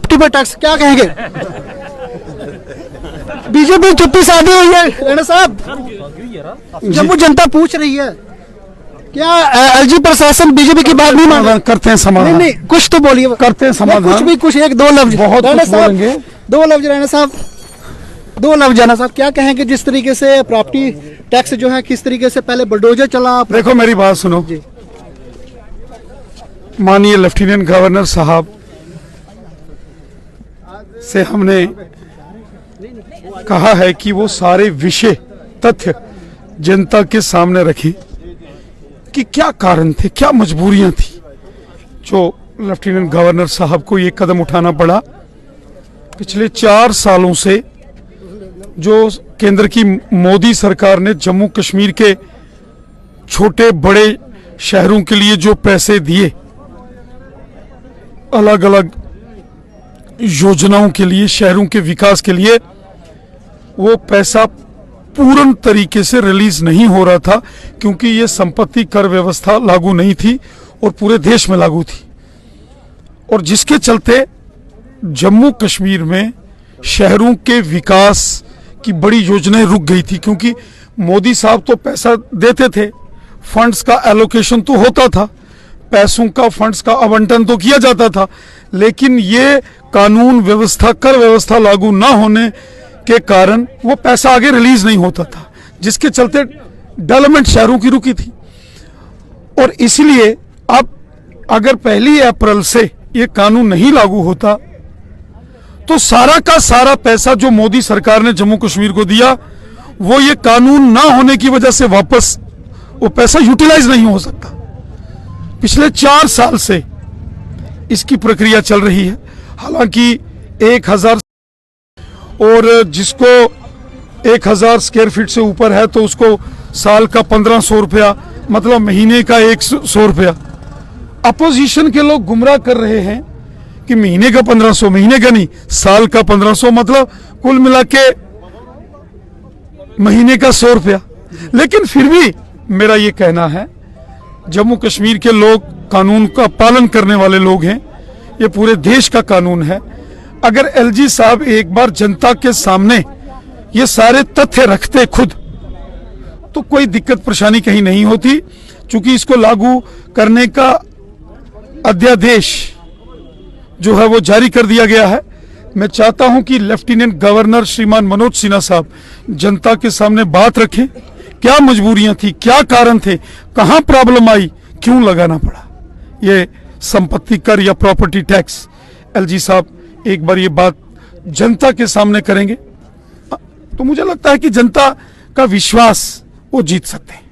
Property पर tax, क्या कहेंगे? बीजेपी चुप्पी साधी हुई है राणा साहब, जम्मू जनता पूछ रही है क्या एलजी प्रशासन बीजेपी की बात नहीं मान रहा? करते हैं समाधान। नहीं कुछ तो बोलिए, करते हैं समाधान। कुछ भी, कुछ एक दो लफ्ज, बहुत राणा कुछ साहब, बोलेंगे। दो लफ्ज राणा साहब, दो लफ्ज राणा साहब, क्या कहेंगे जिस तरीके से प्रॉपर्टी टैक्स जो है किस तरीके से पहले बुलडोजर चला? देखो मेरी बात सुनो, माननीय लेफ्टिनेंट गवर्नर साहब से हमने कहा है कि वो सारे विषय तथ्य जनता के सामने रखें कि क्या कारण थे, क्या मजबूरियां थी जो लेफ्टिनेंट गवर्नर साहब को ये कदम उठाना पड़ा। पिछले 4 सालों से जो केंद्र की मोदी सरकार ने जम्मू कश्मीर के छोटे बड़े शहरों के लिए जो पैसे दिए, अलग अलग योजनाओं के लिए, शहरों के विकास के लिए, वो पैसा पूर्ण तरीके से रिलीज नहीं हो रहा था क्योंकि ये संपत्ति कर व्यवस्था लागू नहीं थी और पूरे देश में लागू थी, और जिसके चलते जम्मू कश्मीर में शहरों के विकास की बड़ी योजनाएं रुक गई थी। क्योंकि मोदी साहब तो पैसा देते थे, फंड्स का एलोकेशन तो होता था, पैसों का फंड्स का आवंटन तो किया जाता था, लेकिन ये कानून व्यवस्था कर व्यवस्था लागू ना होने के कारण वो पैसा आगे रिलीज नहीं होता था, जिसके चलते डेवलपमेंट शहरों की रुकी थी। और इसलिए अब अगर 1 अप्रैल से ये कानून नहीं लागू होता तो सारा का सारा पैसा जो मोदी सरकार ने जम्मू कश्मीर को दिया वो ये कानून ना होने की वजह से वापस वो पैसा यूटिलाइज नहीं हो सकता। पिछले 4 साल से इसकी प्रक्रिया चल रही है। हालांकि 1000 और जिसको 1000 स्क्वायर फीट से ऊपर है तो उसको साल का 1500 रुपया, मतलब महीने का 100 रुपया। अपोजिशन के लोग गुमराह कर रहे हैं कि महीने का 1500, महीने का नहीं, साल का 1500, मतलब कुल मिला के महीने का 100 रुपया। लेकिन फिर भी मेरा ये कहना है, जम्मू कश्मीर के लोग कानून का पालन करने वाले लोग हैं, ये पूरे देश का कानून है। अगर एलजी साहब एक बार जनता के सामने ये सारे तथ्य रखते खुद, तो कोई दिक्कत परेशानी कहीं नहीं होती। चूंकि इसको लागू करने का अध्यादेश जो है वो जारी कर दिया गया है। मैं चाहता हूं कि लेफ्टिनेंट गवर्नर श्रीमान मनोज सिन्हा साहब जनता के सामने बात रखें, क्या मजबूरियां थी, क्या कारण थे, कहां प्रॉब्लम आई, क्यों लगाना पड़ा ये संपत्ति कर या प्रॉपर्टी टैक्स। एलजी साहब एक बार ये बात जनता के सामने करेंगे तो मुझे लगता है कि जनता का विश्वास वो जीत सकते हैं।